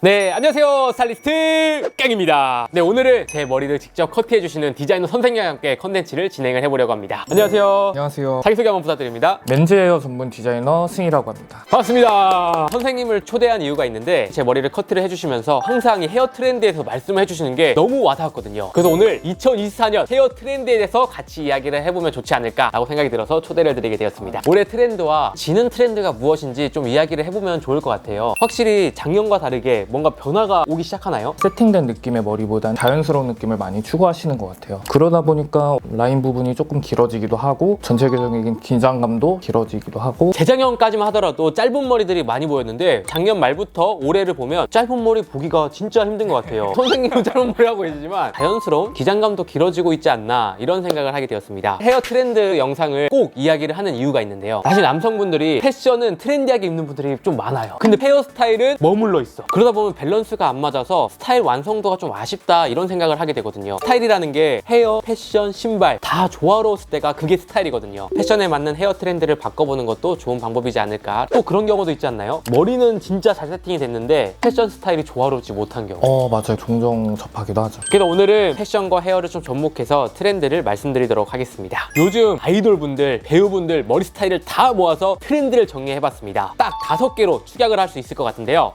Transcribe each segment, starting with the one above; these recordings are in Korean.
네, 안녕하세요. 스타일리스트 깡입니다. 네, 오늘은 제 머리를 직접 커트해주시는 디자이너 선생님과 함께 컨텐츠를 진행을 해보려고 합니다. 안녕하세요. 안녕하세요. 자기소개 한번 부탁드립니다. 맨즈 헤어 전문 디자이너 승희라고 합니다. 반갑습니다. 선생님을 초대한 이유가 있는데 제 머리를 커트를 해주시면서 항상 이 헤어 트렌드에 대해서 말씀을 해주시는 게 너무 와닿았거든요. 그래서 오늘 2024년 헤어 트렌드에 대해서 같이 이야기를 해보면 좋지 않을까라고 생각이 들어서 초대를 드리게 되었습니다. 올해 트렌드와 지는 트렌드가 무엇인지 좀 이야기를 해보면 좋을 것 같아요. 확실히 작년과 다르게 뭔가 변화가 오기 시작하나요? 세팅된 느낌의 머리보단 자연스러운 느낌을 많이 추구하시는 것 같아요. 그러다 보니까 라인 부분이 조금 길어지기도 하고 전체적인 긴장감도 길어지기도 하고 재작년까지만 하더라도 짧은 머리들이 많이 보였는데 작년 말부터 올해를 보면 짧은 머리 보기가 진짜 힘든 것 같아요. 선생님은 짧은 머리 하고 계시지만 자연스러운 기장감도 길어지고 있지 않나 이런 생각을 하게 되었습니다. 헤어 트렌드 영상을 꼭 이야기를 하는 이유가 있는데요. 사실 남성분들이 패션은 트렌디하게 입는 분들이 좀 많아요. 근데 헤어스타일은 머물러 있어. 그러다 보면 밸런스가 안 맞아서 스타일 완성도가 좀 아쉽다 이런 생각을 하게 되거든요. 스타일이라는 게 헤어, 패션, 신발 다 조화로웠을 때가 그게 스타일이거든요. 패션에 맞는 헤어 트렌드를 바꿔보는 것도 좋은 방법이지 않을까. 또 그런 경우도 있지 않나요? 머리는 진짜 잘 세팅이 됐는데 패션 스타일이 조화롭지 못한 경우. 맞아요. 종종 접하기도 하죠. 그래서 오늘은 패션과 헤어를 좀 접목해서 트렌드를 말씀드리도록 하겠습니다. 요즘 아이돌분들, 배우분들 머리 스타일을 다 모아서 트렌드를 정리해봤습니다. 딱 5개로 축약을 할 수 있을 것 같은데요.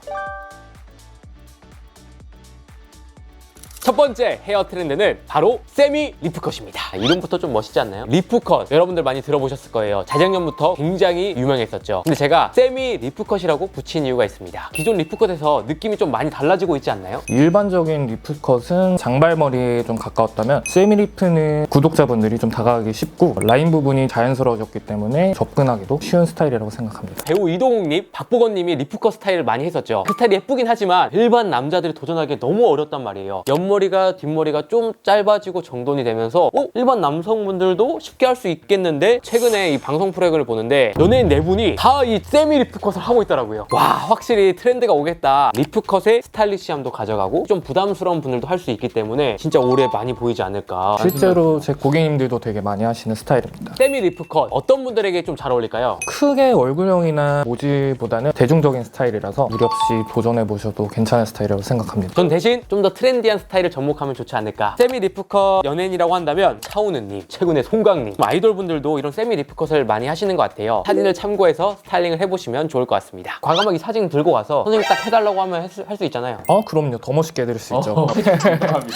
첫 번째 헤어 트렌드는 바로 세미 리프컷입니다. 이름부터 좀 멋있지 않나요? 리프컷 여러분들 많이 들어보셨을 거예요. 재작년부터 굉장히 유명했었죠. 근데 제가 세미 리프컷이라고 붙인 이유가 있습니다. 기존 리프컷에서 느낌이 좀 많이 달라지고 있지 않나요? 일반적인 리프컷은 장발머리에 좀 가까웠다면 세미 리프는 구독자분들이 좀 다가가기 쉽고 라인 부분이 자연스러워졌기 때문에 접근하기도 쉬운 스타일이라고 생각합니다. 배우 이동욱님, 박보건님이 리프컷 스타일을 많이 했었죠. 그 스타일이 예쁘긴 하지만 일반 남자들이 도전하기 너무 어렵단 말이에요. 옆머리가 뒷머리가 좀 짧아지고 정돈이 되면서 일반 남성분들도 쉽게 할 수 있겠는데 최근에 이 방송 프로그램을 보는데 연예인 4분이 다 이 세미 리프컷을 하고 있더라고요. 와, 확실히 트렌드가 오겠다. 리프컷의 스타일리시함도 가져가고 좀 부담스러운 분들도 할 수 있기 때문에 진짜 올해 많이 보이지 않을까. 실제로 제 고객님들도 되게 많이 하시는 스타일입니다. 세미 리프컷 어떤 분들에게 좀 잘 어울릴까요? 크게 얼굴형이나 모질보다는 대중적인 스타일이라서 무리 없이 도전해보셔도 괜찮은 스타일이라고 생각합니다. 전 대신 좀 더 트렌디한 스타일을 접목하면 좋지 않을까. 세미 리프컷 연예인이라고 한다면 차은우님, 최근에 송강님, 아이돌분들도 이런 세미 리프컷을 많이 하시는 것 같아요. 사진을 참고해서 스타일링을 해보시면 좋을 것 같습니다. 과감하게 사진 들고 와서 선생님 딱 해달라고 하면 할 수 있잖아요. 그럼요. 더 멋있게 해드릴 수 있죠.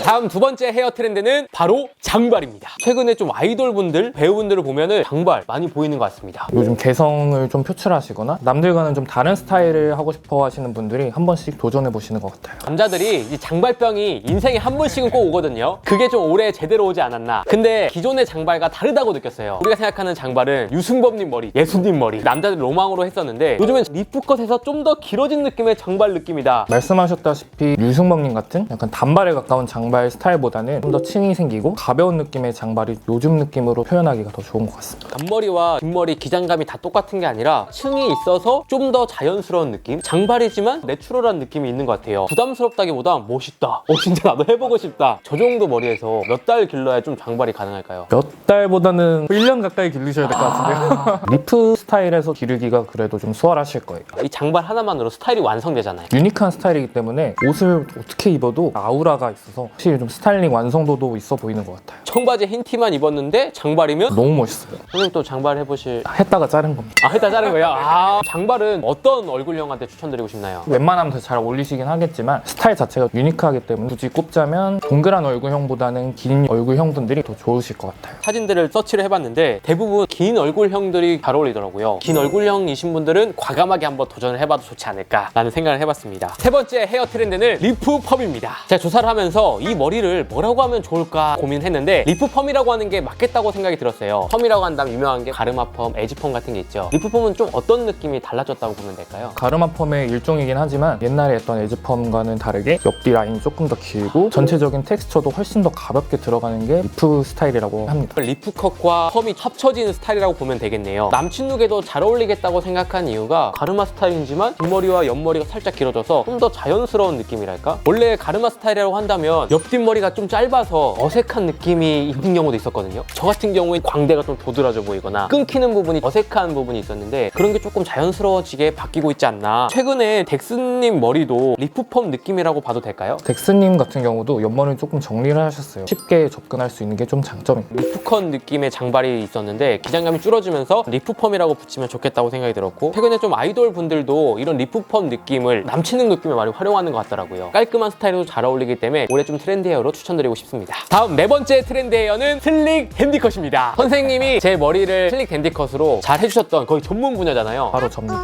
다음 두 번째 헤어 트렌드는 바로 장발입니다. 최근에 좀 아이돌분들, 배우분들을 보면은 장발 많이 보이는 것 같습니다. 요즘 개성을 좀 표출하시거나 남들과는 좀 다른 스타일을 하고 싶어 하시는 분들이 한 번씩 도전해보시는 것 같아요. 남자들이 이 장발병이 인생에 한 번씩은 꼭 오거든요. 그게 좀 올해 제대로 오지 않았나. 근데 기존의 장발과 다르다고 느꼈어요. 우리가 생각하는 장발은 유승범님 머리, 예수님 머리, 남자들 로망으로 했었는데 요즘엔 리프컷에서 좀 더 길어진 느낌의 장발 느낌이다. 말씀하셨다시피 유승범님 같은 약간 단발에 가까운 장발 스타일보다는 좀 더 층이 생기고 가벼운 느낌의 장발이 요즘 느낌으로 표현하기가 더 좋은 것 같습니다. 앞머리와 뒷머리 기장감이 다 똑같은 게 아니라 층이 있어서 좀 더 자연스러운 느낌? 장발이지만 내추럴한 느낌이 있는 것 같아요. 부담스럽다기보다 멋있다. 진짜 나도 해보고 싶다. 저 정도 머리에서 몇 달 길러야 좀 장발이 가능할까요? 몇 달보다는 1년 가까이 기르셔야 될 것 같은데요. 리프 스타일에서 기르기가 그래도 좀 수월하실 거예요. 이 장발 하나만으로 스타일이 완성되잖아요. 유니크한 스타일이기 때문에 옷을 어떻게 입어도 아우라가 있어서 확실히 좀 스타일링 완성도도 있어 보이는 것 같아요. 청바지 흰 티만 입었는데 장발이면? 너무 멋있어요. 선생님 또 장발 해보실... 했다가 자른 겁니다. 했다 자른 거예요? 장발은 어떤 얼굴형한테 추천드리고 싶나요? 웬만하면 더 잘 어울리시긴 하겠지만 스타일 자체가 유니크하기 때문에 굳이 꼽자면 동그란 얼굴형보다는 긴 얼굴형 분들이 더 좋으실 것 같아요. 사진들을 서치를 해봤는데 대부분 긴 얼굴형들이 잘 어울리더라고요. 긴 얼굴형이신 분들은 과감하게 한번 도전을 해봐도 좋지 않을까라는 생각을 해봤습니다. 세 번째 헤어 트렌드는 리프펌입니다. 제가 조사를 하면서 이 머리를 뭐라고 하면 좋을까 고민했는데 리프펌이라고 하는 게 맞겠다고 생각이 들었어요. 펌이라고 한다면 유명한 게 가르마펌, 에지펌 같은 게 있죠. 리프펌은 좀 어떤 느낌이 달라졌다고 보면 될까요? 가르마 펌의 일종이긴 하지만 옛날에 했던 에즈펌과는 다르게 옆뒤 라인이 조금 더 길고 그리고 전체적인 텍스처도 훨씬 더 가볍게 들어가는 게 리프 스타일이라고 합니다. 리프 컷과 펌이 합쳐지는 스타일이라고 보면 되겠네요. 남친 룩에도 잘 어울리겠다고 생각한 이유가 가르마 스타일이지만 뒷머리와 옆머리가 살짝 길어져서 좀 더 자연스러운 느낌이랄까? 원래 가르마 스타일이라고 한다면 옆 뒷머리가 좀 짧아서 어색한 느낌이 있는 경우도 있었거든요. 저 같은 경우에 광대가 좀 도드라져 보이거나 끊기는 부분이 어색한 부분이 있었는데 그런 게 조금 자연스러워지게 바뀌고 있지 않나. 최근에 덱스님 머리도 리프 펌 느낌이라고 봐도 될까요? 덱스님 같은 경우도 옆머리를 조금 정리를 하셨어요. 쉽게 접근할 수 있는 게 좀 장점입니다. 리프 컷 느낌의 장발이 있었는데 기장감이 줄어지면서 리프 펌이라고 붙이면 좋겠다고 생각이 들었고, 최근에 좀 아이돌 분들도 이런 리프 펌 느낌을 남치는 느낌을 많이 활용하는 것 같더라고요. 깔끔한 스타일도 잘 어울리기 때문에 올해 좀 트렌드 헤어로 추천드리고 싶습니다. 다음 네 번째 트렌드 헤어는 슬릭 댄디컷입니다. 선생님이 제 머리를 슬릭 댄디컷으로 잘 해주셨던 거의 전문 분야잖아요. 바로 접니다.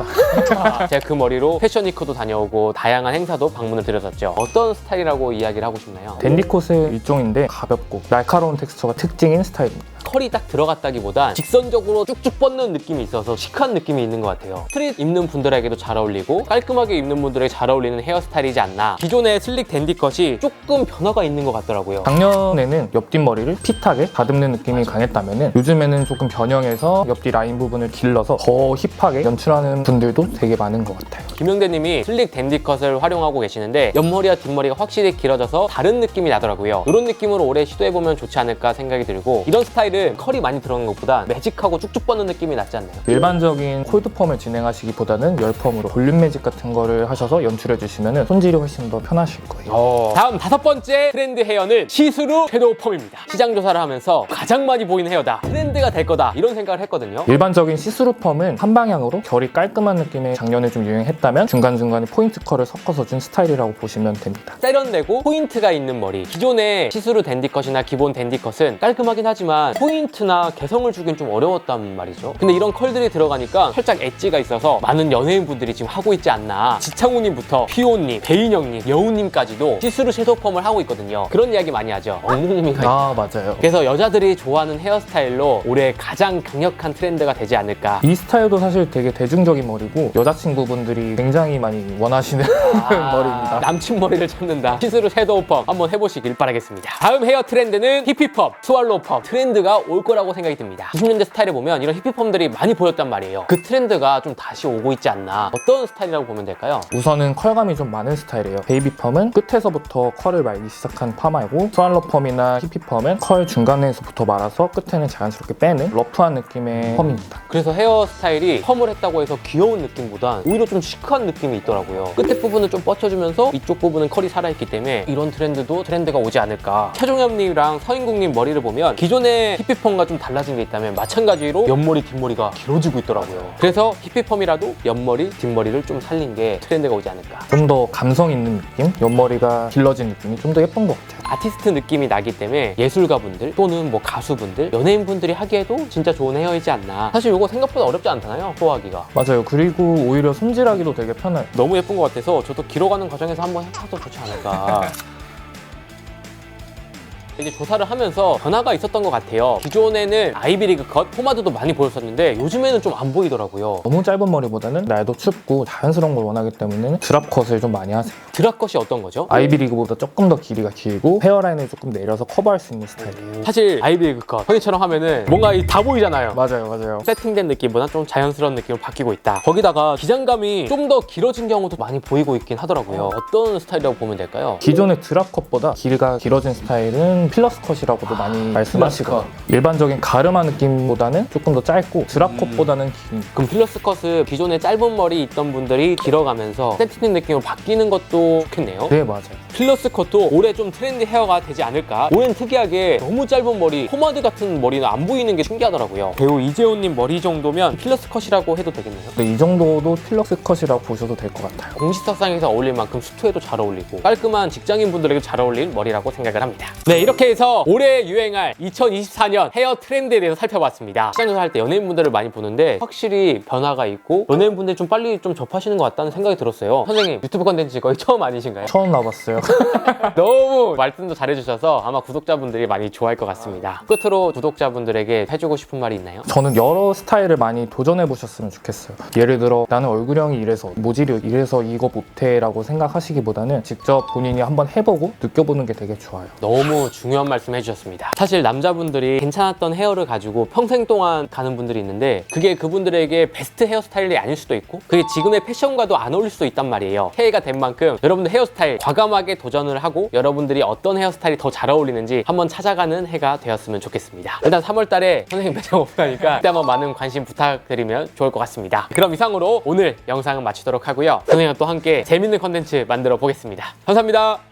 제가 그 머리로 패션위크도 다녀오고 다양한 행사도 방문을 드렸었죠. 어떤 스타일이라고 이야기를 하고 싶나요? 댄디컷의 일종인데 가볍고 날카로운 텍스처가 특징인 스타일입니다. 컬이 딱 들어갔다기보단 직선적으로 쭉쭉 뻗는 느낌이 있어서 시크한 느낌이 있는 것 같아요. 스트릿 입는 분들에게도 잘 어울리고 깔끔하게 입는 분들에게 잘 어울리는 헤어스타일이지 않나. 기존의 슬릭 댄디컷이 조금 변화가 있는 것 같더라고요. 작년에는 옆뒷머리를 핏하게 다듬는 느낌이 강했다면 요즘에는 조금 변형해서 옆뒤 라인 부분을 길러서 더 힙하게 연출하는 분들도 되게 많은 것 같아요. 김용대님이 슬릭 댄디컷을 활용하고 계시는데 옆머리와 뒷머리가 확실히 길어져서 다른 느낌이 나더라고요. 이런 느낌으로 올해 시도해보면 좋지 않을까 생각이 들고, 이런 스타일은 컬이 많이 들어간 것보다 매직하고 쭉쭉 뻗는 느낌이 낫지 않나요? 일반적인 콜드펌을 진행하시기보다는 열펌으로 볼륨 매직 같은 거를 하셔서 연출해 주시면 손질이 훨씬 더 편하실 거예요. 다음 다섯 번째 트렌드 헤어는 시스루 섀도우 펌입니다. 시장 조사를 하면서 가장 많이 보이는 헤어다, 트렌드가 될 거다, 이런 생각을 했거든요. 일반적인 시스루 펌은 한 방향으로 결이 깔끔한 느낌의 작년에 좀 유행했다면 중간중간에 포인트 컬을 섞어서 준 스타일이라고 보시면 됩니다. 세련되고 포인트가 있는 머리. 기존의 시스루 댄디컷이나 기본 댄디컷은 깔끔하긴 하지만 포인트나 개성을 주긴 좀 어려웠단 말이죠. 근데 이런 컬들이 들어가니까 살짝 엣지가 있어서 많은 연예인분들이 지금 하고 있지 않나. 지창우님부터 피오님, 배인영님, 여우님까지도 시스루 섀도우 펌을 하고 있거든요. 그런 이야기 많이 하죠. 엉뚱님이가 아, 맞아요. 그래서 여자들이 좋아하는 헤어스타일로 올해 가장 강력한 트렌드가 되지 않을까. 이 스타일도 사실 되게 대중적인 머리고 여자친구분들이 굉장히 많이 원하시는 머리입니다. 남친 머리를 찾는다. 시스루 섀도우 펌 한번 해보시길 바라겠습니다. 다음 헤어 트렌드는 히피펌, 스왈로우 펌. 트렌드가 올 거라고 생각이 듭니다. 90년대 스타일에 보면 이런 히피펌들이 많이 보였단 말이에요. 그 트렌드가 좀 다시 오고 있지 않나. 어떤 스타일이라고 보면 될까요? 우선은 컬감이 좀 많은 스타일이에요. 베이비 펌은 끝에서부터 컬을 말기 시작한 파마이고, 스왈로 펌이나 히피 펌은 컬 중간에서부터 말아서 끝에는 자연스럽게 빼는 러프한 느낌의 펌입니다. 그래서 헤어스타일이 펌을 했다고 해서 귀여운 느낌보단 오히려 좀 시크한 느낌이 있더라고요. 끝에 부분은 좀 뻗쳐주면서 이쪽 부분은 컬이 살아있기 때문에 이런 트렌드도 트렌드가 오지 않을까. 최종엽님이랑 서인국님 머리를 보면 기존의 히피펌과 좀 달라진 게 있다면 마찬가지로 옆머리 뒷머리가 길어지고 있더라고요. 그래서 히피펌이라도 옆머리 뒷머리를 좀 살린 게 트렌드가 오지 않을까. 좀 더 감성 있는 느낌? 옆머리가 길러진 느낌이 좀 더 예쁜 것 같아요. 아티스트 느낌이 나기 때문에 예술가분들 또는 뭐 가수분들, 연예인분들이 하기에도 진짜 좋은 헤어이지 않나. 사실 이거 생각보다 어렵지 않잖아요, 소화하기가. 맞아요. 그리고 오히려 손질하기도 되게 편해요. 너무 예쁜 것 같아서 저도 길어가는 과정에서 한번 해봐도 좋지 않을까. 이제 조사를 하면서 변화가 있었던 것 같아요. 기존에는 아이비리그 컷, 포마드도 많이 보였었는데 요즘에는 좀 안 보이더라고요. 너무 짧은 머리보다는 날도 춥고 자연스러운 걸 원하기 때문에 드랍 컷을 좀 많이 하세요. 드랍 컷이 어떤 거죠? 아이비리그보다 조금 더 길이가 길고 헤어라인을 조금 내려서 커버할 수 있는 스타일이에요. 사실 아이비리그 컷, 형이처럼 하면은 뭔가 다 보이잖아요. 맞아요. 세팅된 느낌보다 좀 자연스러운 느낌으로 바뀌고 있다. 거기다가 기장감이 좀 더 길어진 경우도 많이 보이고 있긴 하더라고요. 어떤 스타일이라고 보면 될까요? 기존의 드랍 컷보다 길이가 길어진 스타일은 필러스 컷이라고도 많이 말씀하시고, 일반적인 가르마 느낌보다는 조금 더 짧고 드랍 컷보다는 긴. 그럼 필러스 컷은 기존에 짧은 머리 있던 분들이 길어가면서 세팅된 느낌으로 바뀌는 것도 좋겠네요. 네, 맞아요. 필러스 컷도 올해 좀 트렌드 헤어가 되지 않을까? 올해는 특이하게 너무 짧은 머리, 포마드 같은 머리는 안 보이는 게 신기하더라고요. 배우 이재훈님 머리 정도면 필러스 컷이라고 해도 되겠네요. 근데 이 정도도 필러스 컷이라고 보셔도 될 것 같아요. 공식석상에서 어울릴 만큼 수트에도 잘 어울리고 깔끔한 직장인 분들에게 잘 어울릴 머리라고 생각을 합니다. 네, 이렇게 이렇게 해서 올해 유행할 2024년 헤어 트렌드에 대해서 살펴봤습니다. 시장 조사할 때 연예인분들을 많이 보는데 확실히 변화가 있고 연예인분들이 좀 빨리 좀 접하시는 것 같다는 생각이 들었어요. 선생님 유튜브 컨텐츠 거의 처음 아니신가요? 처음 나봤어요. 너무 말씀도 잘해주셔서 아마 구독자분들이 많이 좋아할 것 같습니다. 끝으로 구독자분들에게 해주고 싶은 말이 있나요? 저는 여러 스타일을 많이 도전해 보셨으면 좋겠어요. 예를 들어 나는 얼굴형이 이래서 모질이 이래서 이거 못해 라고 생각하시기보다는 직접 본인이 한번 해보고 느껴보는 게 되게 좋아요. 너무 중요한 말씀 해주셨습니다. 사실 남자분들이 괜찮았던 헤어를 가지고 평생 동안 가는 분들이 있는데 그게 그분들에게 베스트 헤어스타일이 아닐 수도 있고 그게 지금의 패션과도 안 어울릴 수도 있단 말이에요. 새해가 된 만큼 여러분들 헤어스타일 과감하게 도전을 하고 여러분들이 어떤 헤어스타일이 더 잘 어울리는지 한번 찾아가는 해가 되었으면 좋겠습니다. 일단 3월 달에 선생님 매장 오픈하니까 그때 한번 많은 관심 부탁드리면 좋을 것 같습니다. 그럼 이상으로 오늘 영상은 마치도록 하고요. 선생님과 또 함께 재밌는 컨텐츠 만들어 보겠습니다. 감사합니다.